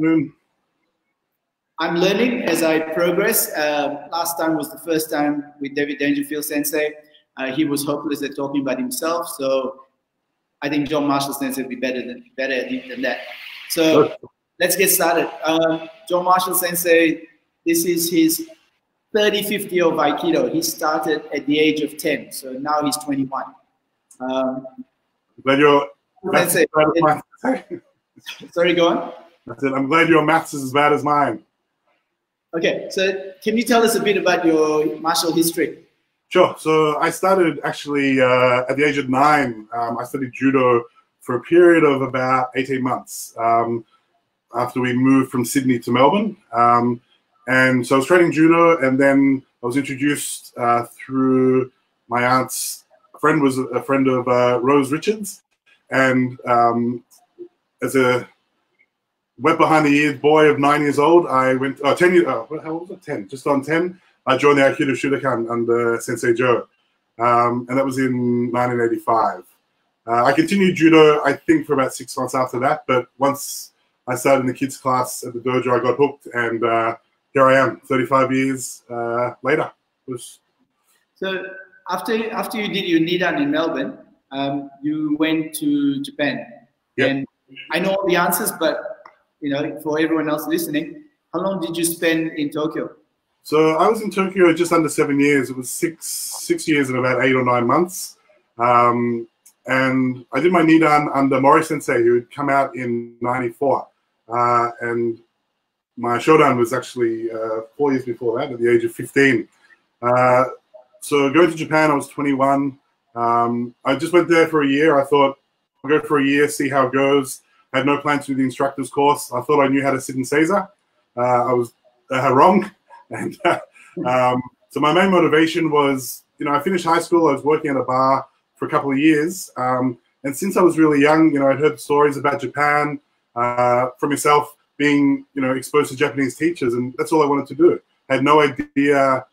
afternoon. I'm learning as I progress. Last time was the first time with David Dangerfield Sensei. He was hopeless at talking about himself, so I think John Marshall Sensei would be better at it than that. So let's get started. John Marshall Sensei, this is his 35th year of Aikido. He started at the age of 10, so now he's 21. Glad your maths is as bad as mine. Sorry, go on. I said, I'm glad your maths is as bad as mine. Okay, so can you tell us a bit about your martial history? Sure. So I started actually at the age of 9. I studied judo for a period of about 18 months after we moved from Sydney to Melbourne. And so I was training judo, and then I was introduced through my aunt's friend, was a friend of Rose Richards. And as a wet behind the ears boy of 9 years old, I went, 10 years, how old was it? 10, just on 10. I joined the Aikido Shudokan under Sensei Joe, and that was in 1985. I continued judo, I think, for about 6 months after that, but once I started in the kids' class at the dojo, I got hooked, and here I am, 35 years later. So after you did your Nidan in Melbourne, you went to Japan. Yep. And I know all the answers, but for everyone else listening, how long did you spend in Tokyo? So I was in Tokyo just under 7 years. It was six years and about 8 or 9 months. And I did my Nidan under Mori Sensei, who had come out in 94. And my Shodan was actually 4 years before that, at the age of 15. So going to Japan, I was 21. I just went there for a year. I thought, I'll go for a year, see how it goes. I had no plan to do the instructor's course. I thought I knew how to sit in Seiza. I was wrong. And so my main motivation was, I finished high school. I was working at a bar for a couple of years. And since I was really young, I'd heard stories about Japan from myself being, exposed to Japanese teachers. And that's all I wanted to do. I had no idea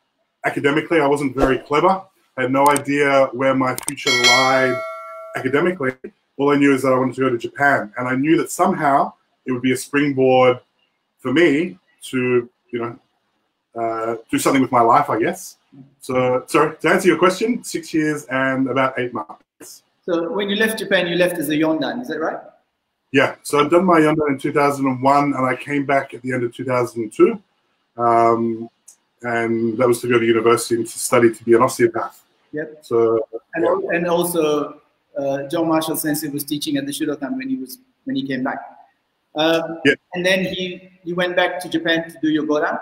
academically. I wasn't very clever. I had no idea where my future lied academically. All I knew is that I wanted to go to Japan. And I knew that somehow it would be a springboard for me to, do something with my life, I guess. So, sorry, to answer your question, 6 years and about 8 months. So when you left Japan, you left as a Yondan, is that right? Yeah, so I'd done my Yondan in 2001, and I came back at the end of 2002. And that was to go to university and to study to be an osteopath. Yep. So, and also, John Marshall Sensei was teaching at the Shudokan when he came back. Yep. And then he went back to Japan to do your Godan?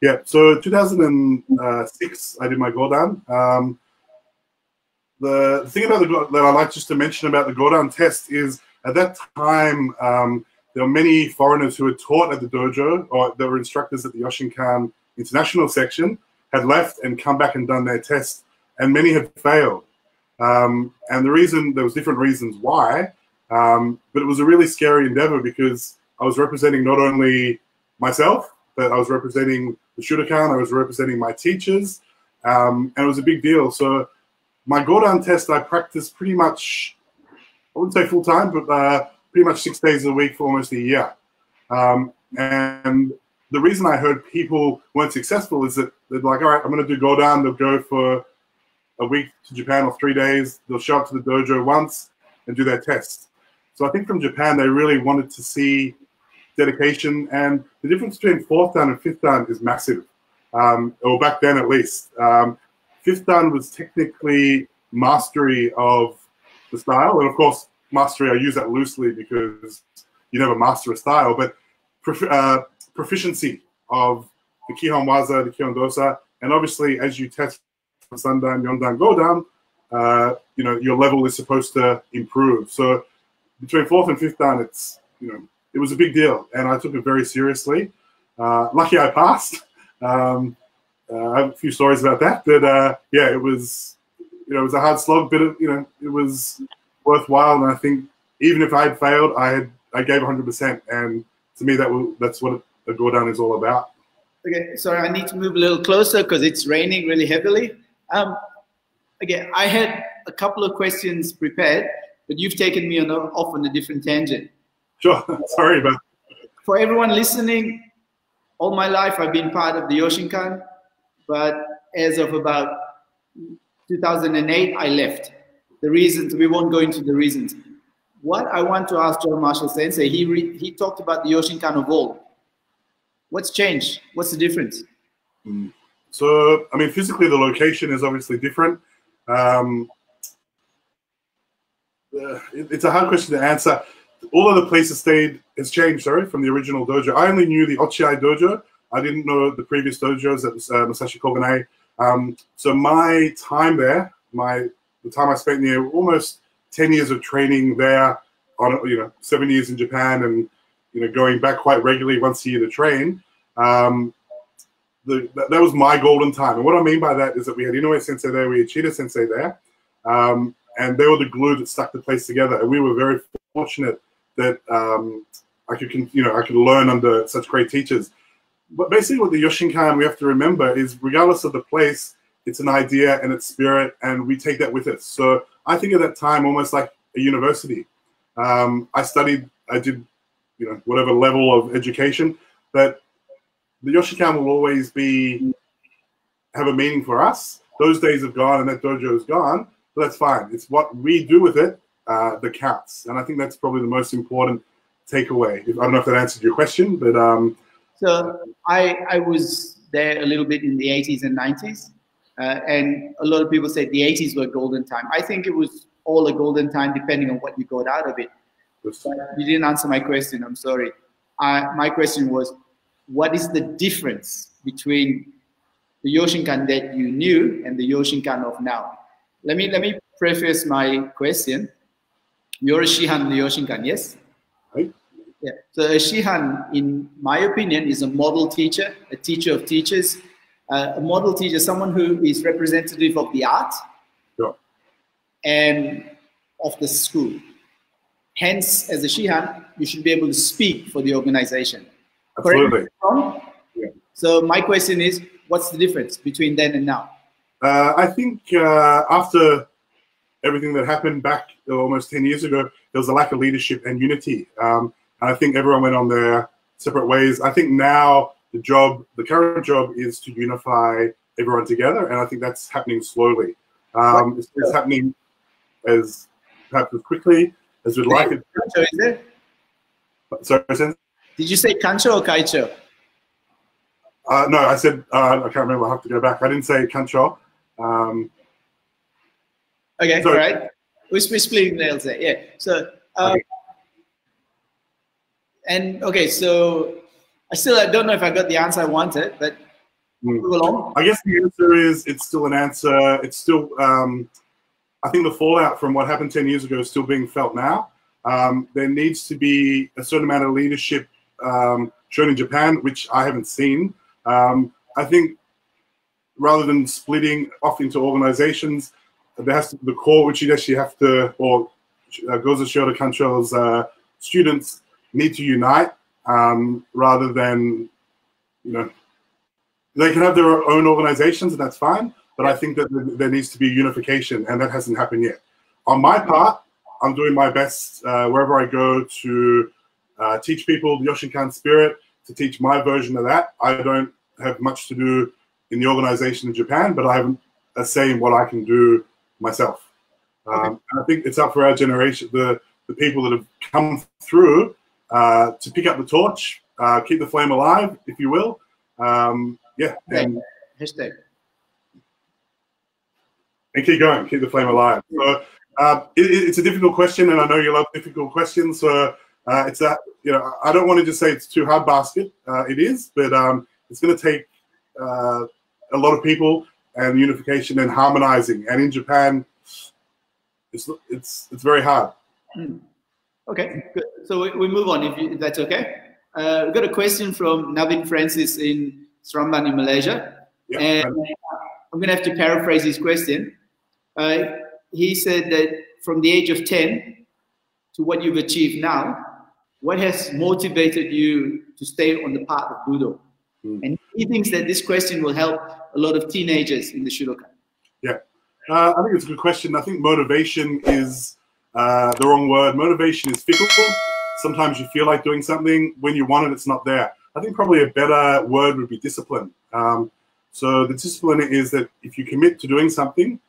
Yeah, so 2006, I did my Godan. The thing about that I like just to mention about the Godan test is at that time, there were many foreigners who had taught at the dojo, or there were instructors at the Yoshinkan International section, had left and come back and done their test, and many had failed. And the reason, there was different reasons why, but it was a really scary endeavor because I was representing not only myself, but I was representing the Shudokan, I was representing my teachers, and it was a big deal. So my Godan test, I practiced pretty much, I wouldn't say full time, but pretty much 6 days a week for almost a year. And the reason I heard people weren't successful is that they're like, all right, I'm going to do Godan. They'll go for a week to Japan or 3 days. They'll show up to the dojo once and do their test. So I think from Japan, they really wanted to see dedication, and the difference between 4th Dan and 5th Dan is massive, or back then at least. 5th Dan was technically mastery of the style, and of course, mastery, I use that loosely because you never master a style, but proficiency of the Kihon Waza, the Kihon Dosa, and obviously as you test for Sandan, Yondan, Godan, your level is supposed to improve. So between 4th and 5th Dan, it's, it was a big deal, and I took it very seriously. Lucky I passed. I have a few stories about that, but yeah, it was, it was a hard slog, but it was worthwhile. And I think even if I had failed, I gave 100%, and to me that's what a Godan is all about. Okay, sorry, I need to move a little closer because it's raining really heavily. Again, I had a couple of questions prepared, but you've taken me off on a different tangent. Sure, sorry about that. for everyone listening, all my life I've been part of the Yoshinkan, but as of about 2008, I left. The reasons, we won't go into the reasons. What I want to ask John Marshall Sensei, he talked about the Yoshinkan of old. What's changed? What's the difference? So, I mean, physically the location is obviously different. It's a hard question to answer. All of the places has changed, sorry, from the original dojo. I only knew the Ochiai dojo. I didn't know the previous dojos at Musashi Koganei. So my time there, the time I spent there, almost 10 years of training there, on 7 years in Japan, and going back quite regularly once a year to train. That was my golden time. And what I mean by that is that we had Inoue Sensei there, we had Chida Sensei there, and they were the glue that stuck the place together. And we were very fortunate that I could learn under such great teachers. But basically with the Yoshinkan, we have to remember is regardless of the place, it's an idea and its spirit, and we take that with us. So I think at that time almost like a university. I did whatever level of education, but the Yoshinkan will always have a meaning for us. Those days have gone and that dojo is gone, but that's fine. It's what we do with it that counts. And I think that's probably the most important takeaway. I don't know if that answered your question, but... So I was there a little bit in the 80s and 90s, and a lot of people said the 80s were golden time. I think it was all a golden time depending on what you got out of it. But you didn't answer my question, I'm sorry. My question was, what is the difference between the Yoshinkan that you knew and the Yoshinkan of now? Let me preface my question. You're a Shihan in the Yoshinkan, yes? Right. Yeah. So a Shihan, in my opinion, is a model teacher, a teacher of teachers, a model teacher, someone who is representative of the art and of the school. Hence, as a Shihan, you should be able to speak for the organization. Absolutely. Yeah. So my question is, what's the difference between then and now? I think after everything that happened back almost 10 years ago, there was a lack of leadership and unity. And I think everyone went on their separate ways. I think now the current job is to unify everyone together, and I think that's happening slowly. It's happening perhaps as quickly as we'd like it. Kancho, is it? Sorry, Sensei? Did you say Kancho or Kaicho? No, I said, I can't remember, I'll have to go back. I didn't say Kancho. Okay, all right. We're splitting nails there, yeah. So, okay. And okay, so I don't know if I got the answer I wanted, but move along. I guess the answer is it's still an answer. It's still, I think the fallout from what happened 10 years ago is still being felt now. There needs to be a certain amount of leadership shown in Japan, which I haven't seen. I think rather than splitting off into organizations, there has to be the core, which you actually have to, or Gozo Shioda Kancho's students need to unite rather than, they can have their own organizations and that's fine, but I think that there needs to be unification, and that hasn't happened yet. On my part, I'm doing my best wherever I go to teach people the Yoshinkan spirit, to teach my version of that. I don't have much to do in the organization in Japan, but I have a say in what I can do myself. And I think it's up for our generation, the people that have come through, to pick up the torch, keep the flame alive, if you will. Yeah. Hashtag. And keep going, keep the flame alive. So it's a difficult question, and I know you love difficult questions. So it's that, I don't want to just say it's too hard basket. It is, but it's going to take a lot of people and unification and harmonizing. And in Japan, it's very hard. Okay, good. So we move on, if that's okay. We've got a question from Navin Francis in Seremban in Malaysia. Yeah, and I'm going to have to paraphrase his question. He said that from the age of 10 to what you've achieved now, what has motivated you to stay on the path of Budo? And he thinks that this question will help a lot of teenagers in the Shudokan. Yeah, I think it's a good question. I think motivation is the wrong word. Motivation is fickle. sometimes you feel like doing something. When you want it, it's not there. I think probably a better word would be discipline. So the discipline is that if you commit to doing something,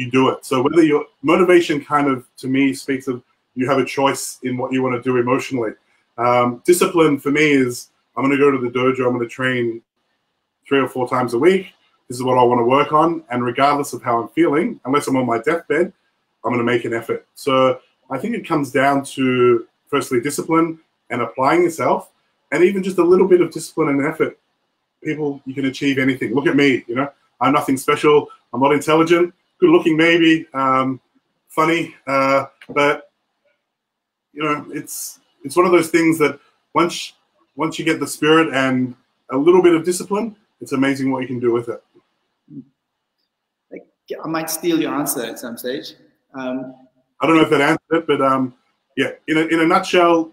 you do it. So whether your motivation kind of, to me, speaks of you have a choice in what you want to do emotionally. Discipline for me is I'm going to go to the dojo, I'm going to train 3 or 4 times a week. This is what I want to work on. And regardless of how I'm feeling, unless I'm on my deathbed, I'm going to make an effort. So I think it comes down to, firstly, discipline and applying yourself, and even just a little bit of discipline and effort. People, you can achieve anything. Look at me, you know, I'm nothing special. I'm not intelligent, good looking maybe, funny, but you know, it's one of those things that once you get the spirit and a little bit of discipline, it's amazing what you can do with it. I might steal your answer at some stage. I don't know if that answered it, but yeah, in a nutshell,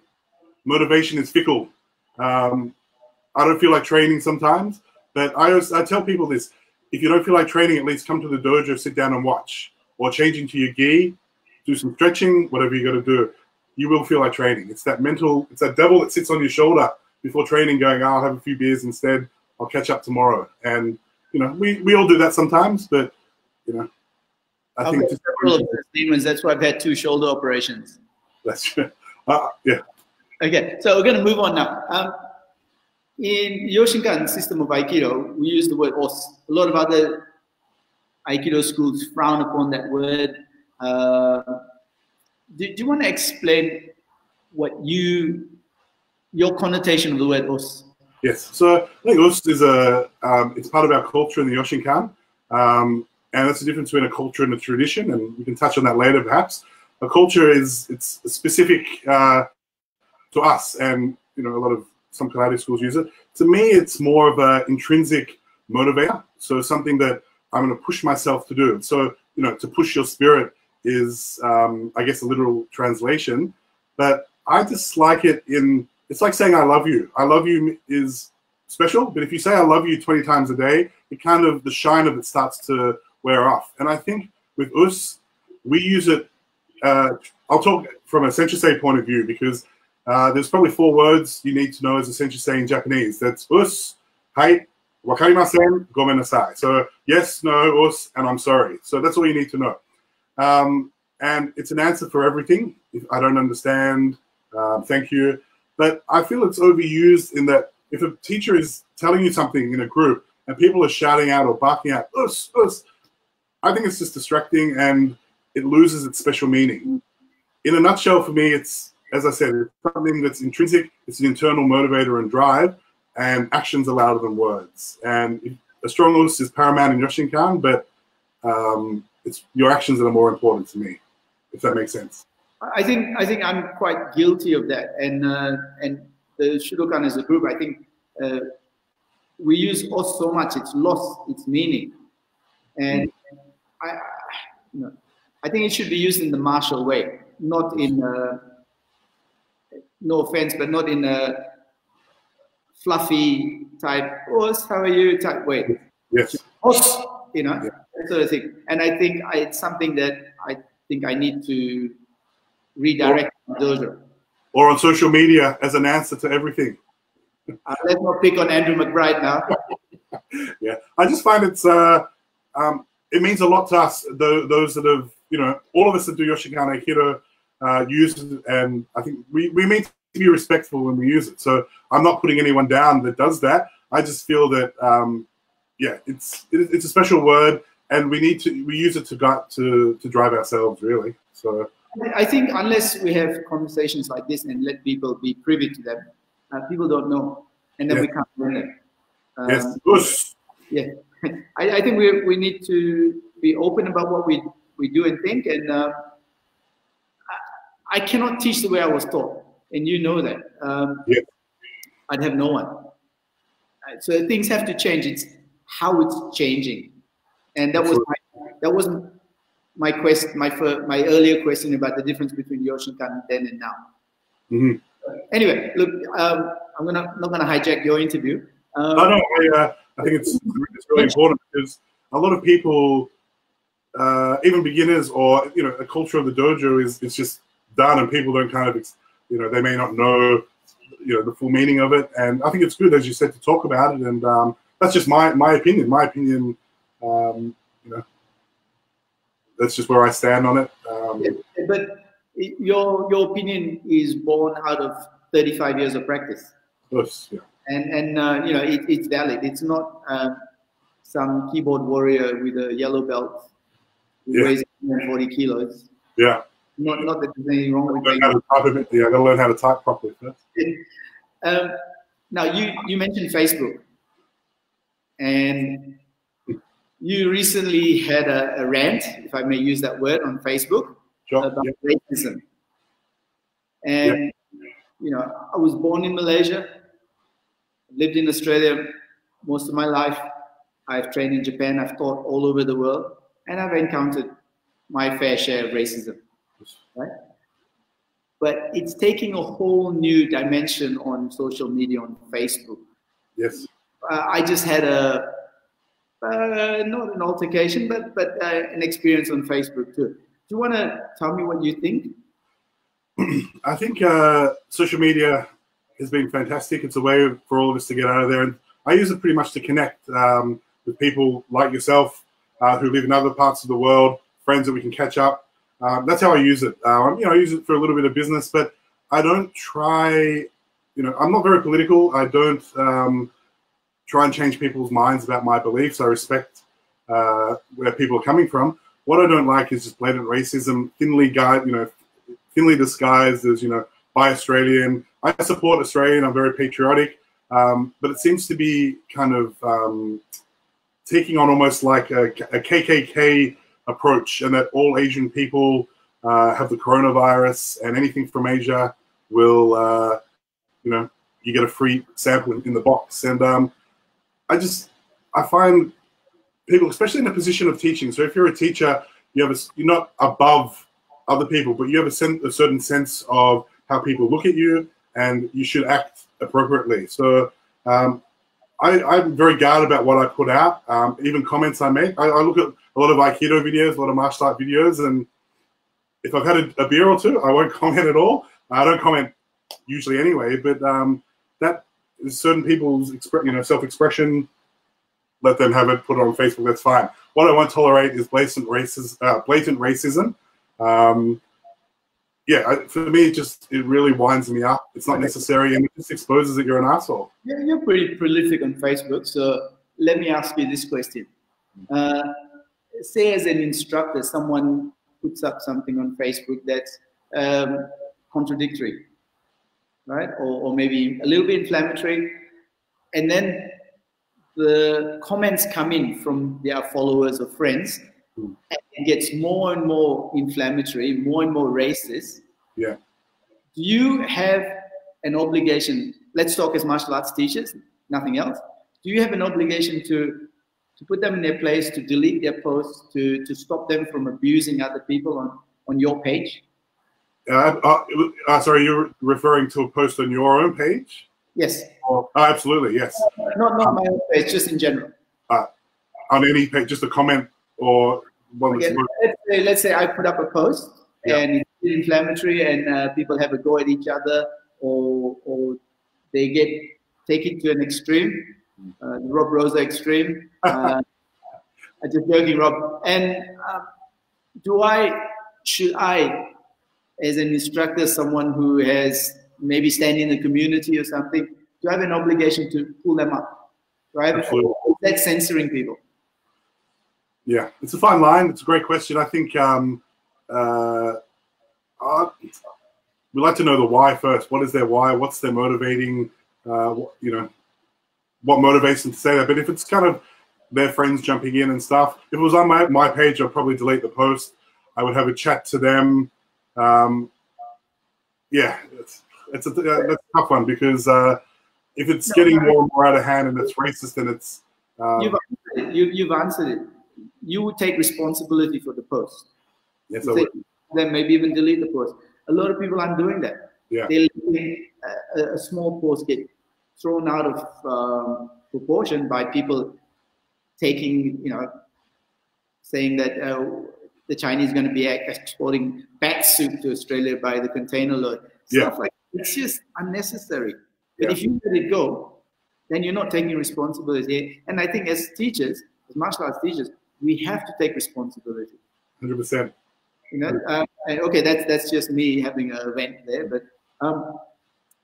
motivation is fickle. I don't feel like training sometimes, but I tell people this: if you don't feel like training, at least come to the dojo, sit down and watch, or change into your gi, do some stretching, whatever you got to do. You will feel like training. It's that mental, it's that devil that sits on your shoulder before training going, oh, I'll have a few beers instead, I'll catch up tomorrow. And, you know, we all do that sometimes, but, you know, I think demons. That's why I've had 2 shoulder operations. That's true. Yeah. Okay, so we're going to move on now. In Yoshinkan system of Aikido, we use the word os. A lot of other Aikido schools frown upon that word. Do you want to explain what your connotation of the word os? Yes, so I think us is it's part of our culture in the Yoshinkan, and that's the difference between a culture and a tradition, and we can touch on that later perhaps. A culture it's specific to us, and you know, a lot of some karate schools use it. To me, it's more of an intrinsic motivator, so something that I'm going to push myself to do. So, you know, to push your spirit is, I guess, a literal translation, but I just like it it's like saying I love you. I love you is special, but if you say I love you 20 times a day, it kind of, the shine of it starts to wear off. And I think with us, we use it, I'll talk from a Sensei point of view, because there's probably 4 words you need to know as a Sensei in Japanese. That's us, hai, wakarimasen, gomen nasai. So yes, no, us, and I'm sorry. So that's all you need to know. And it's an answer for everything. If I don't understand, thank you. But I feel it's overused in that if a teacher is telling you something in a group and people are shouting out or barking out, us, us, I think it's just distracting and it loses its special meaning. In a nutshell, for me, it's, as I said, it's something that's intrinsic, it's an internal motivator and drive, and actions are louder than words. And a strong us is paramount in Yoshinkan, but it's your actions that are more important to me, if that makes sense. I think I'm quite guilty of that, and the Shudokan as a group, I think we use os so much it's lost its meaning, and I think it should be used in the martial way, not in no offense, but not in a fluffy type os, how are you type way. Yes. Os, you know, yeah. That sort of thing. And I think it's something that I think I need to redirect the dojo. Or on social media as an answer to everything. Let's not pick on Andrew McBride now. Yeah, I just find it's it means a lot to us, those that have, you know, all of us that do Yoshinkan Aikido use it, and I think we mean to be respectful when we use it. So I'm not putting anyone down that does that. I just feel that yeah, it's a special word, and we use it to drive ourselves, really. So I think unless we have conversations like this and let people be privy to them, people don't know, and then yeah. we can't learn them. Yes. Yeah, I think we need to be open about what we do and think, and I cannot teach the way I was taught, and you know that. Yeah. I'd have no one. So things have to change. It's how it's changing, and that wasn't my question. My earlier question about the difference between Yoshinkan then and now. Mm-hmm. Anyway, look, I'm not gonna hijack your interview. No, I think it's really important, because a lot of people, even beginners, or you know, a culture of the dojo is just done, and people don't kind of they may not know, the full meaning of it. And I think it's good, as you said, to talk about it. And that's just my opinion. My opinion, that's just where I stand on it. But your opinion is born out of 35 years of practice. Yes, yeah. And it's valid. It's not some keyboard warrior with a yellow belt who weighs 140 kilos. Yeah. Not that there's anything wrong with it. Yeah, I got to learn how to type properly first. Now, you mentioned Facebook. And you recently had a rant, if I may use that word, on Facebook about racism. And, I was born in Malaysia, lived in Australia most of my life. I've trained in Japan, I've taught all over the world, and I've encountered my fair share of racism, right? But it's taking a whole new dimension on social media, on Facebook. Yes. I just had not an altercation, but an experience on Facebook too. Do you want to tell me what you think? I think social media has been fantastic. It's a way for all of us to get out of there. And I use it pretty much to connect with people like yourself who live in other parts of the world, friends that we can catch up. That's how I use it. I use it for a little bit of business, but I don't try, I'm not very political. I don't try and change people's minds about my beliefs. I respect where people are coming from. What I don't like is just blatant racism, thinly disguised as, by Australian. I support Australian. I'm very patriotic. But it seems to be kind of taking on almost like a KKK approach, and that all Asian people have the coronavirus, and anything from Asia will, you get a free sample in the box. And I find people, especially in a position of teaching. So if you're a teacher, you're not above other people, but you have a certain sense of how people look at you, and you should act appropriately. So I'm very guarded about what I put out, even comments I make. I look at a lot of Aikido videos, a lot of martial art videos, and if I've had a beer or two, I won't comment at all. I don't comment usually anyway, but that is certain people's self-expression. Let them have it, put it on Facebook, that's fine. What I won't tolerate is blatant racism. For me, it really winds me up. It's not necessary, and it just exposes that you're an asshole. Yeah, you're pretty prolific on Facebook, so let me ask you this question. Say as an instructor, someone puts up something on Facebook that's contradictory, right? Or maybe a little bit inflammatory, and then the comments come in from their followers or friends, and it gets more and more inflammatory, more and more racist. Yeah. Do you have an obligation? Let's talk as martial arts teachers, nothing else. Do you have an obligation to put them in their place, to delete their posts, to stop them from abusing other people on your page? Sorry, you're referring to a post on your own page? Yes. Oh, absolutely, yes. Not my own page, just in general. On any page, just a comment or one. Okay, let's say I put up a post and it's inflammatory, and people have a go at each other, or they take it to an extreme, the Rob Rosa extreme. I'm just joking, Rob. And should I, as an instructor, someone who has maybe standing in the community or something, do I have an obligation to pull them up? Right? Absolutely. Or is that censoring people? Yeah, it's a fine line. It's a great question. I think we'd like to know the why first. What is their why? What's their motivating? What motivates them to say that? But if it's kind of their friends jumping in and stuff, if it was on my page, I'd probably delete the post. I would have a chat to them. That's a tough one, because if it's getting more and more out of hand and it's racist, then it's... You've answered it. You would take responsibility for the post. Yes, I would. Then maybe even delete the post. A lot of people aren't doing that. Yeah. They're letting a small post get thrown out of proportion by people taking, saying that the Chinese are going to be exporting bat soup to Australia by the container load. Stuff like It's just unnecessary. But Yeah. if you let it go, then you're not taking responsibility. And I think as teachers, as martial arts teachers, we have to take responsibility. 100%. You know, and okay, that's just me having a vent there. But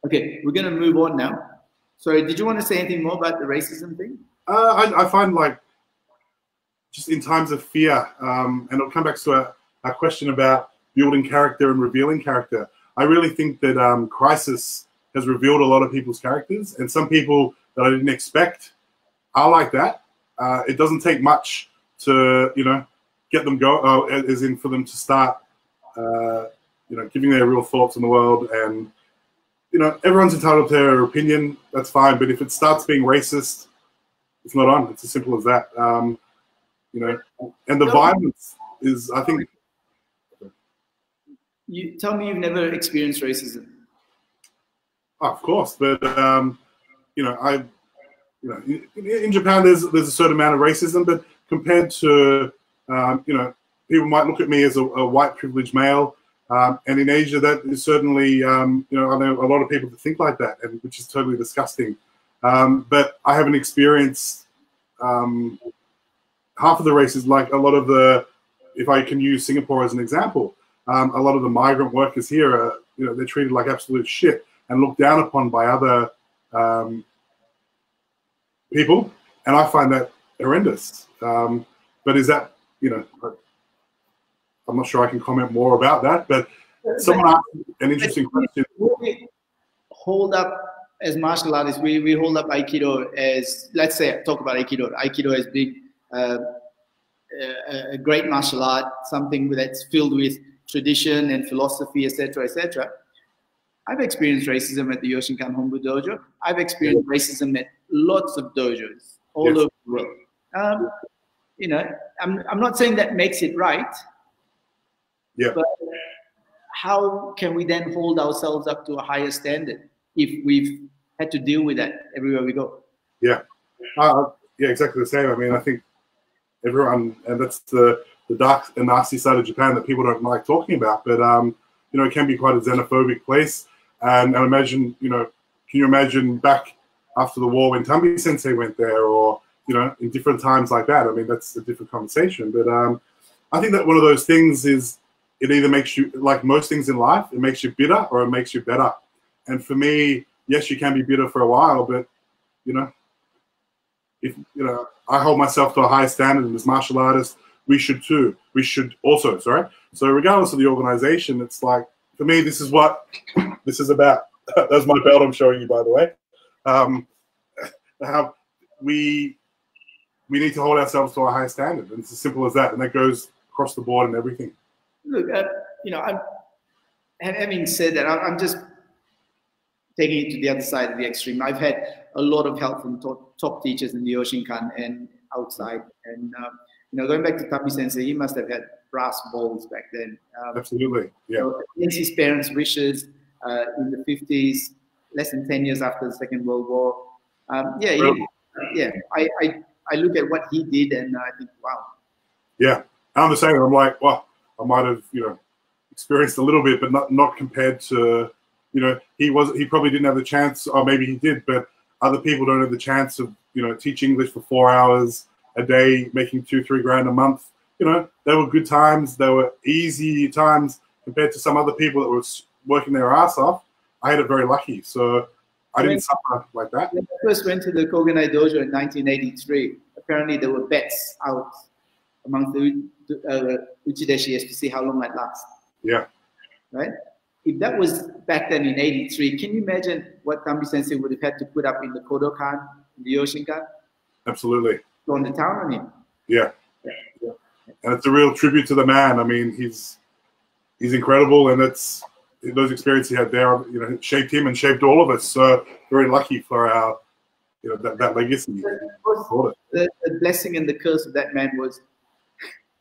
okay, we're going to move on now. Sorry, did you want to say anything more about the racism thing? I find, like, just in times of fear, and it'll come back to a question about building character and revealing character. I really think that crisis has revealed a lot of people's characters, and some people that I didn't expect are like that. It doesn't take much to, you know, get them go, as in for them to start, you know, giving their real thoughts on the world. And, you know, everyone's entitled to their opinion. That's fine. But if it starts being racist, it's not on. It's as simple as that. You know, and the violence is, I think. You tell me you've never experienced racism. Oh, of course, but you know, in Japan there's a certain amount of racism, but compared to you know, people might look at me as a white privileged male, and in Asia that is certainly you know, I know a lot of people that think like that, and which is totally disgusting. But I haven't experienced half of the races, like a lot of the, if I can use Singapore as an example, a lot of the migrant workers here are, you know, they're treated like absolute shit and looked down upon by other people, and I find that horrendous. But is that, you know, I'm not sure I can comment more about that, but someone asked an interesting question. We hold up, as martial artists, we hold up Aikido as, let's say, talk about Aikido. Aikido as being a great martial art, something that's filled with tradition and philosophy, etc., etc. I've experienced racism at the Yoshinkan Hombu dojo. I've experienced racism at lots of dojos all over the world. You know, I'm not saying that makes it right. Yeah. But how can we then hold ourselves up to a higher standard if we've had to deal with that everywhere we go? Yeah. Yeah, exactly the same. I mean, I think everyone, and that's the dark and nasty side of Japan that people don't like talking about, but you know, it can be quite a xenophobic place. And I imagine, you know, can you imagine back after the war when Thambu Sensei went there, or, you know, in different times like that? I mean, that's a different conversation. But I think that one of those things is, it either makes you, like most things in life, it makes you bitter or it makes you better. And for me, yes, you can be bitter for a while, but, you know, if, you know, I hold myself to a high standard, and as martial artists, we should too. We should also, sorry. So regardless of the organization, it's like, for me, this is what this is about. That's my belt I'm showing you, by the way. How we need to hold ourselves to a high standard, and it's as simple as that. And that goes across the board and everything. Look, you know, having said that, I'm just taking it to the other side of the extreme. I've had a lot of help from top teachers in the Yoshinkan and outside. And, you know, going back to Thambu Sensei, he must have had brass balls back then. Absolutely, yeah. So, against his parents' wishes in the 50s, less than 10 years after the Second World War. I look at what he did and I think, wow. Yeah, I'm the same. I'm like, well, I might have, you know, experienced a little bit, but not compared to, you know, he probably didn't have the chance, or maybe he did, but other people don't have the chance of, you know, teach English for 4 hours a day, making $2-3 grand a month. You know, they were good times. They were easy times compared to some other people that were working their ass off. I had it very lucky, so I didn't suffer like that. When I first went to the Koganai Dojo in 1983, apparently there were bets out amongst the Uchideshis to see how long I'd last. Yeah. Right? If that was back then in 83, can you imagine what Thambu Sensei would have had to put up in the Kodokan, in the Yoshinkan? Absolutely. Going to town on him. Yeah. And it's a real tribute to the man. I mean, he's incredible, and that's those experiences he had there, you know, shaped him and shaped all of us. So very lucky for our, you know, that legacy. The blessing and the curse of that man was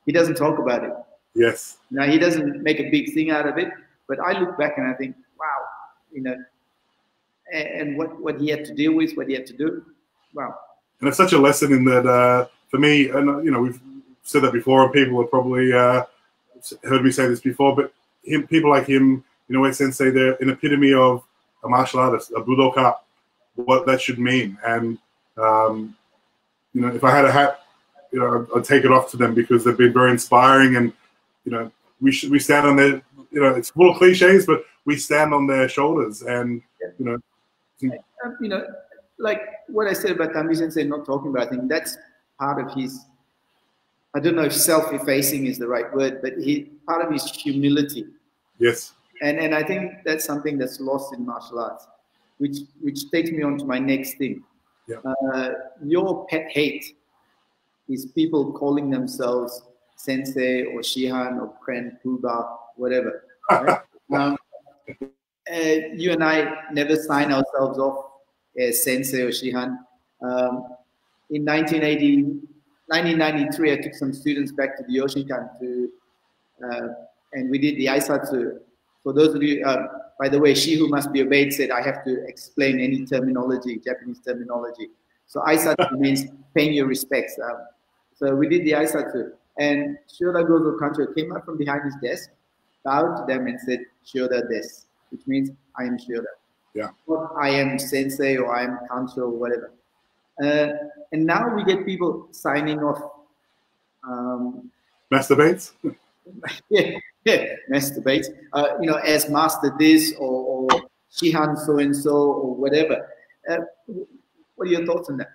he doesn't talk about it. Yes. Now, he doesn't make a big thing out of it, but I look back and I think, wow, you know, and what he had to deal with, what he had to do. Wow. And it's such a lesson in that, for me, and, you know, we've said that before, and people have probably heard me say this before, but people like him, you know, where Sensei, they're an epitome of a martial artist, a budoka, what that should mean. And you know, if I had a hat, you know, I'd take it off to them because they've been very inspiring. And you know, we stand on their, you know, it's full of cliches, but we stand on their shoulders. And you know, you know, like what I said about Thambu Sensei not talking about, I think that's part of his, I don't know if self-effacing is the right word, but part of his humility. Yes. And I think that's something that's lost in martial arts, which takes me on to my next thing. Yeah. Your pet hate is people calling themselves Sensei or Shihan or Kren, Puba, whatever. Right? You and I never sign ourselves off as Sensei or Shihan. In 1993, I took some students back to the Yoshinkan and we did the Aisatsu. For those of you, by the way, she who must be obeyed said I have to explain any terminology, Japanese terminology. So Aisatsu means paying your respects. So we did the Aisatsu. And Shioda Gozo Kancho came up from behind his desk, bowed to them and said, Shioda desu, which means I am Shioda. Yeah. Not I am Sensei or I am Kancho or whatever. And now we get people signing off. Masturbates? yeah, masturbates. You know, as master this or Shihan so and so or whatever. What are your thoughts on that?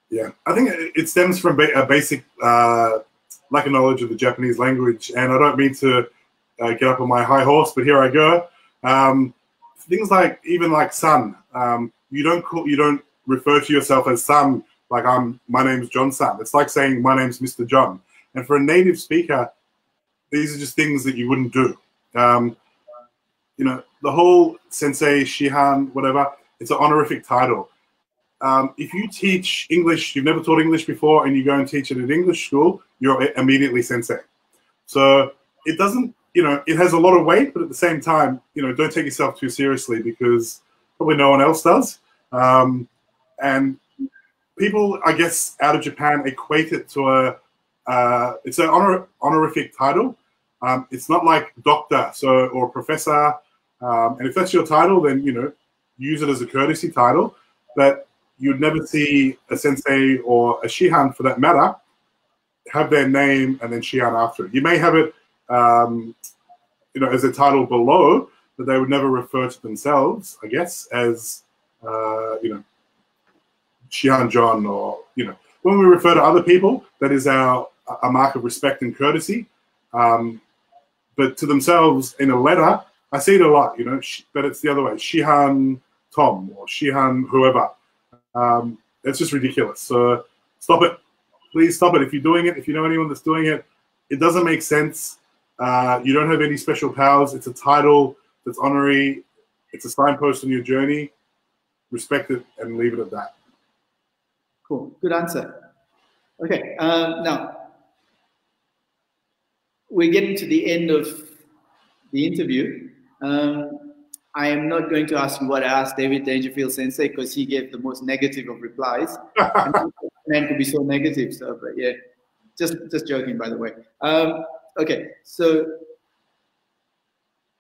Yeah, I think it stems from a basic lack of knowledge of the Japanese language, and I don't mean to get up on my high horse, but here I go. Things like even like son, you don't refer to yourself as son like my name's John Son. It's like saying my name's Mr. John. And for a native speaker, these are just things that you wouldn't do. You know, the whole Sensei, Shihan, whatever, it's an honorific title. If you teach English, you've never taught English before, and you go and teach it at English school, you're immediately Sensei. So it doesn't, you know, it has a lot of weight, but at the same time, you know, don't take yourself too seriously because probably no one else does. And people, I guess, out of Japan equate it to it's an honorific title. It's not like doctor or professor. And if that's your title, then, you know, use it as a courtesy title. But you'd never see a Sensei or a Shihan, for that matter, have their name and then Shihan after it. You may have it, you know, as a title below, but they would never refer to themselves, I guess, as, you know, Shihan John, or, you know, when we refer to other people, that is a mark of respect and courtesy. But to themselves in a letter, I see it a lot, you know, but it's the other way, Shihan Tom or Shihan whoever. It's just ridiculous. So stop it. Please stop it. If you're doing it, if you know anyone that's doing it, it doesn't make sense. You don't have any special powers. It's a title that's honorary. It's a signpost on your journey. Respect it and leave it at that. Cool. Good answer. Okay. Now, we're getting to the end of the interview. I am not going to ask you what I asked David Dangerfield Sensei, because he gave the most negative of replies. Man could be so negative, so, but yeah, just joking, by the way. Okay, so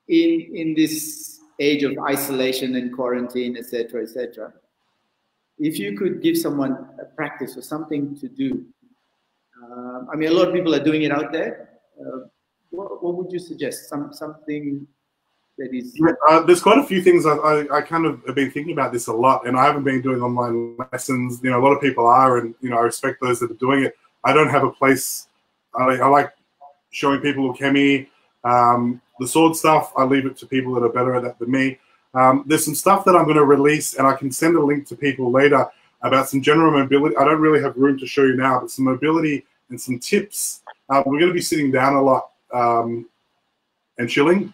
in this age of isolation and quarantine, etc., if you could give someone a practice or something to do, I mean, a lot of people are doing it out there. What would you suggest? Something that is... There's quite a few things. I kind of have been thinking about this a lot, and I haven't been doing online lessons. You know, a lot of people are, and, you know, I respect those that are doing it. I don't have a place. I like showing people ukemi. The sword stuff, I leave it to people that are better at that than me. There's some stuff that I'm going to release, and I can send a link to people later about some general mobility. I don't really have room to show you now, but some mobility and some tips. We're going to be sitting down a lot and chilling.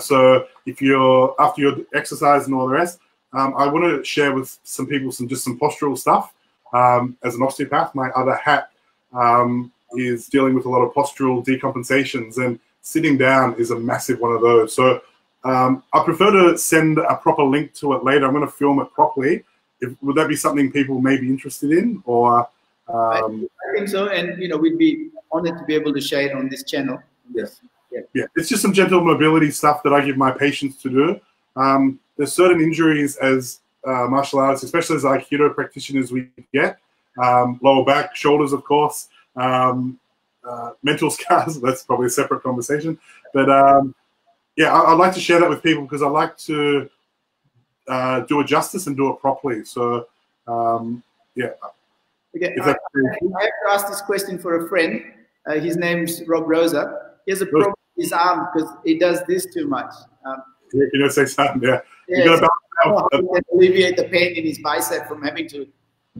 So if you're, after your exercise and all the rest, I want to share with some people just some postural stuff. As an osteopath, my other hat is dealing with a lot of postural decompensations, and sitting down is a massive one of those. So I prefer to send a proper link to it later. I'm going to film it properly. Would that be something people may be interested in? Or I think so, and, you know, we'd be honored to be able to share it on this channel. Yes. Yeah, it's just some gentle mobility stuff that I give my patients to do. there's certain injuries as martial artists, especially as Aikido practitioners, we get lower back, shoulders, of course, mental scars. That's probably a separate conversation. But yeah, I'd like to share that with people because I like to do it justice and do it properly. So yeah. Okay, I have to ask this question for a friend. His name's Rob Rosa. He has a problem with his arm because he does this too much. You know, say something, yeah. You got to alleviate the pain in his bicep from having to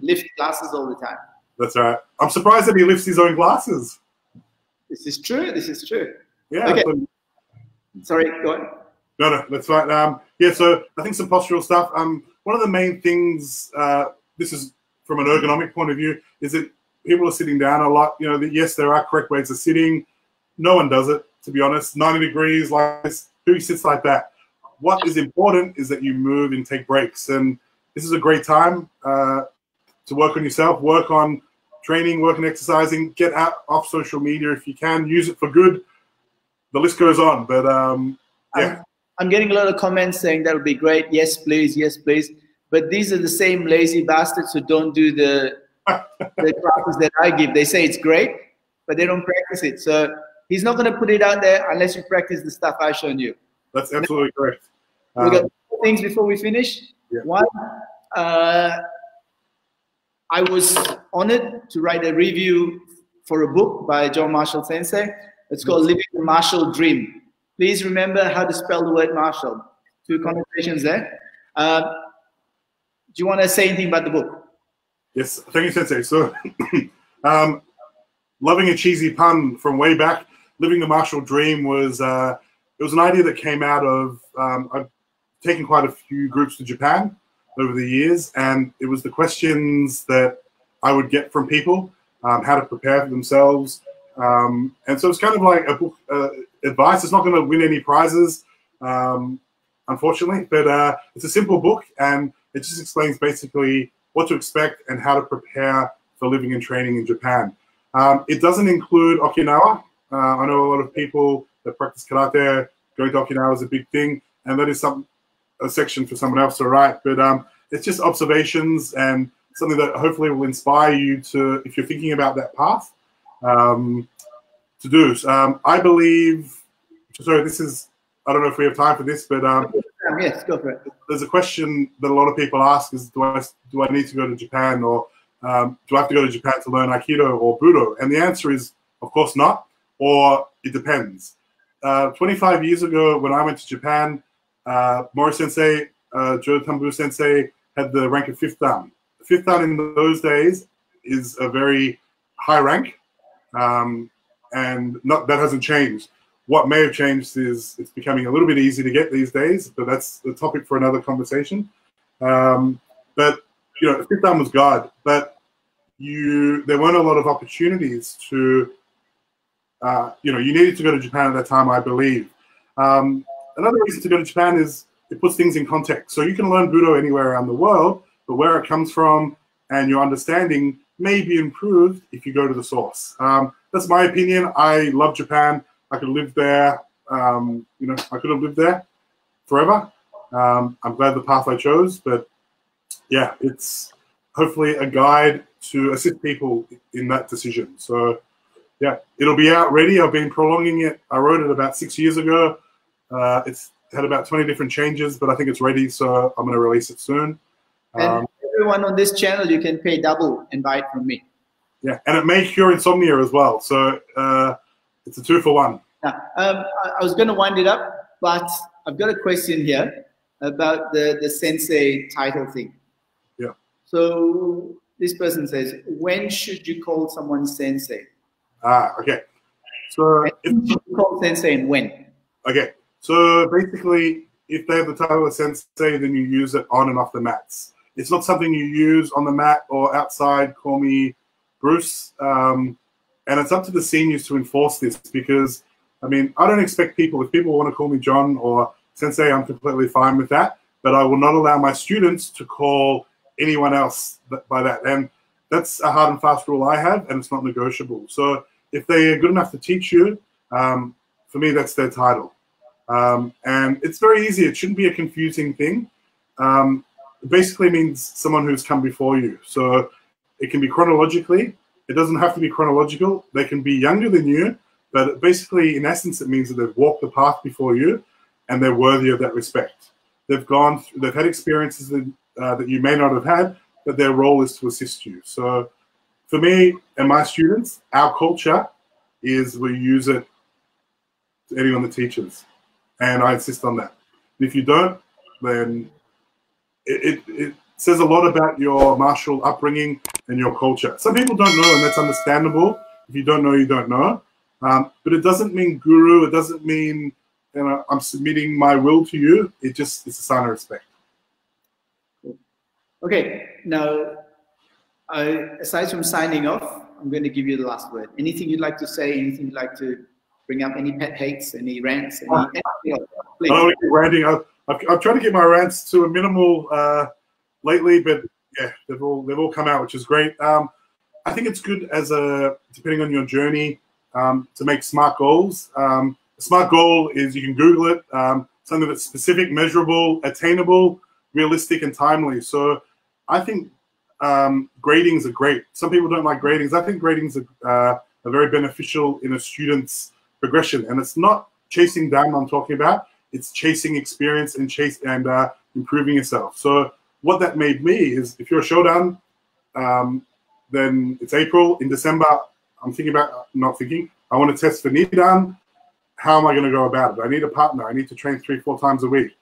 lift glasses all the time. That's right. I'm surprised that he lifts his own glasses. This is true. This is true. Yeah. Okay. Sorry, go on. No, that's right. Yeah, so I think some postural stuff. One of the main things, this is from an ergonomic point of view, is that people are sitting down a lot. You know, yes, there are correct ways of sitting. No one does it, to be honest. 90 degrees like this. Who sits like that? What is important is that you move and take breaks. And this is a great time to work on yourself, work on training, work on exercising, get out off social media if you can, use it for good. The list goes on, but yeah. I'm getting a lot of comments saying that would be great. Yes, please. Yes, please. But these are the same lazy bastards who don't do the classes that I give. They say it's great, but they don't practice it. So he's not going to put it out there unless you practice the stuff I've shown you. That's absolutely correct. We got 2 things before we finish. Yeah. One, I was honored to write a review for a book by John Marshall Sensei. It's called Living the Martial Dream. Please remember how to spell the word martial. 2 connotations there. Do you want to say anything about the book? Yes, thank you, Sensei. So, loving a cheesy pun from way back, Living the Martial Dream was it was an idea that came out of I've taken quite a few groups to Japan over the years, and it was the questions that I would get from people, how to prepare for themselves, and so it's kind of like a book advice. It's not going to win any prizes, unfortunately, but it's a simple book, and it just explains basically what to expect and how to prepare for living and training in Japan. It doesn't include Okinawa. I know a lot of people that practice karate, going to Okinawa is a big thing, and that is a section for someone else to write. But it's just observations and something that hopefully will inspire you to, if you're thinking about that path, to do. I believe, sorry, this is, I don't know if we have time for this, but yes, go for it. There's a question that a lot of people ask is, do I need to go to Japan, or do I have to go to Japan to learn Aikido or Budo? And the answer is, of course not, or it depends. 25 years ago, when I went to Japan, Mori Sensei, Joe Thambu Sensei had the rank of 5th Dan. 5th Dan in those days is a very high rank, and that hasn't changed. What may have changed is it's becoming a little bit easy to get these days, but that's the topic for another conversation. But you know, 5th Dan was God, but there weren't a lot of opportunities to, you know, you needed to go to Japan at that time, I believe. Another reason to go to Japan is it puts things in context. So you can learn Budo anywhere around the world, but where it comes from and your understanding may be improved if you go to the source. That's my opinion. I love Japan. I could live there. You know, I could have lived there forever. I'm glad the path I chose, but yeah, it's hopefully a guide to assist people in that decision. So yeah, it'll be out ready. I've been prolonging it. I wrote it about 6 years ago. It's had about 20 different changes, but I think it's ready, so I'm going to release it soon. And everyone on this channel, you can pay double and buy it from me. Yeah, and it may cure insomnia as well. So it's a 2-for-1. Now, I was going to wind it up, but I've got a question here about the Sensei title thing. Yeah. So this person says, when should you call someone Sensei? Okay. So if you call Sensei and when? Okay. So basically, if they have the title of Sensei, then you use it on and off the mats. It's not something you use on the mat or outside. Call me Bruce. And it's up to the seniors to enforce this, because, I mean, I don't expect people, if people want to call me John or Sensei, I'm completely fine with that. But I will not allow my students to call anyone else by that. And that's a hard and fast rule I have, and it's not negotiable. So if they are good enough to teach you, for me, that's their title. And it's very easy. It shouldn't be a confusing thing. It basically means someone who's come before you. So it can be chronologically. It doesn't have to be chronological. They can be younger than you, but basically, in essence, it means that they've walked the path before you, and they're worthy of that respect. They've had experiences that you may not have had, but their role is to assist you. So for me and my students, our culture is we use it to anyone that teaches, and I insist on that. And if you don't, then it says a lot about your martial upbringing and your culture. Some people don't know, and that's understandable. If you don't know, you don't know. But it doesn't mean guru. It doesn't mean, you know, I'm submitting my will to you. It's a sign of respect. Okay, now, aside from signing off, I'm going to give you the last word. Anything you'd like to say? Anything you'd like to bring up? Any pet hates? Any rants? Anything else? Please. I don't keep ranting. I've tried to keep my rants to a minimal lately, but yeah, they've all come out, which is great. I think it's good depending on your journey, to make SMART goals. A SMART goal is, you can Google it, something that's specific, measurable, attainable, realistic, and timely. So I think gradings are great. Some people don't like gradings. I think gradings are very beneficial in a student's progression. And it's not chasing down I'm talking about. It's chasing experience and improving yourself. So what that made me is, if you're a Shodan, then it's April. In December, I want to test for Nidan. How am I going to go about it? I need a partner. I need to train 3-4 times a week.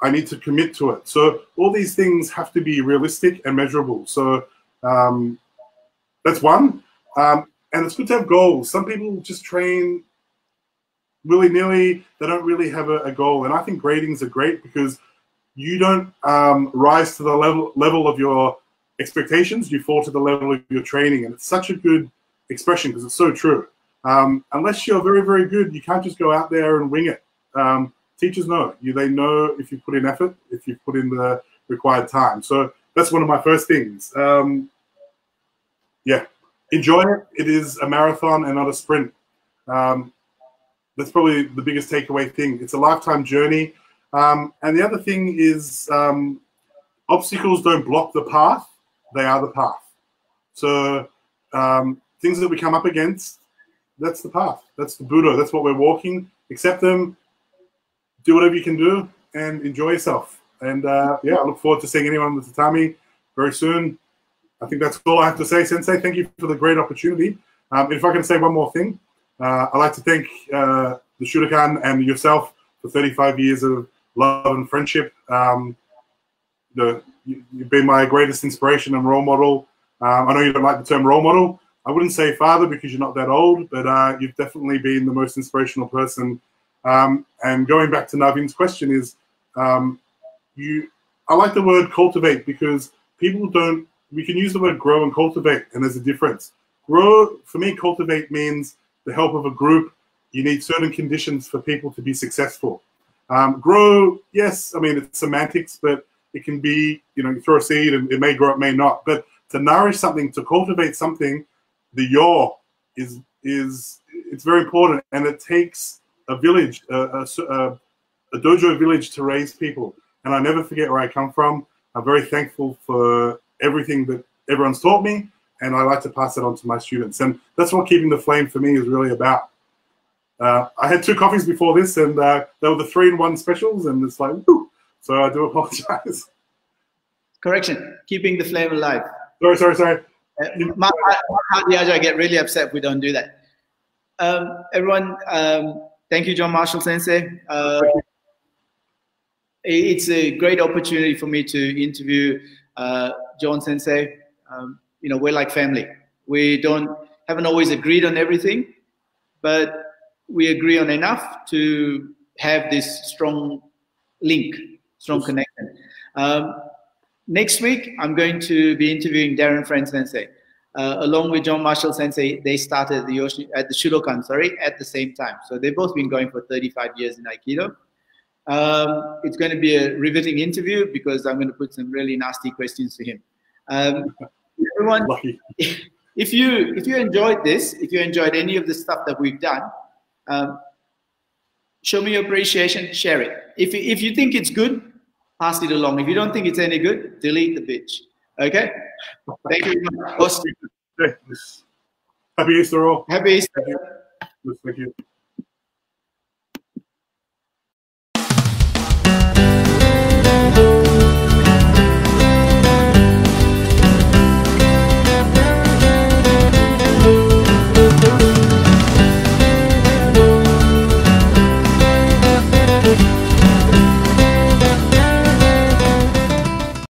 I need to commit to it. So all these things have to be realistic and measurable. So that's one. And it's good to have goals. Some people just train willy-nilly. They don't really have a goal. And I think gradings are great because you don't rise to the level of your expectations. You fall to the level of your training. And it's such a good expression because it's so true. Unless you're very, very good, you can't just go out there and wing it. Teachers know. They know if you put in effort, if you put in the required time. So that's one of my first things. Yeah, enjoy it. It is a marathon and not a sprint. That's probably the biggest takeaway thing. It's a lifetime journey. And the other thing is, obstacles don't block the path. They are the path. So things that we come up against, that's the path. That's the Buddha. That's what we're walking. Accept them. Do whatever you can do and enjoy yourself. And yeah, I look forward to seeing anyone on the tatami very soon. I think that's all I have to say, Sensei. Thank you for the great opportunity. If I can say one more thing, I'd like to thank the Shudokan and yourself for 35 years of love and friendship. You've been my greatest inspiration and role model. I know you don't like the term role model. I wouldn't say father because you're not that old, but you've definitely been the most inspirational person. And going back to Navin's question is, I like the word cultivate because people don't, we can use the word grow and cultivate, and there's a difference. Grow, for me, cultivate means the help of a group. You need certain conditions for people to be successful. Grow, yes, I mean, it's semantics, but it can be, you throw a seed and it may grow, it may not. But to nourish something, to cultivate something, the yaw is it's very important, and it takes a village, a dojo village to raise people. And I never forget where I come from. I'm very thankful for everything that everyone's taught me, and I like to pass it on to my students. And that's what keeping the flame for me is really about. I had 2 coffees before this, and they were the 3-in-1 specials, and it's like, woo! So I do apologize. Correction, keeping the flame alive. Sorry. I get really upset if we don't do that. Everyone, thank you, John Marshall Sensei. It's a great opportunity for me to interview John Sensei. We're like family. We haven't always agreed on everything, but we agree on enough to have this strong link, strong connection. Next week, I'm going to be interviewing Darren Friend Sensei. Along with John Marshall Sensei, they started at the Shudokan, at the same time. So they've both been going for 35 years in Aikido. It's going to be a riveting interview because I'm going to put some really nasty questions to him. Everyone, if you enjoyed this, if you enjoyed any of the stuff that we've done, show me your appreciation, share it. If you think it's good, pass it along. If you don't think it's any good, delete the bitch. Okay? Thank you very much. Happy Easter all. Happy Easter. Thank you.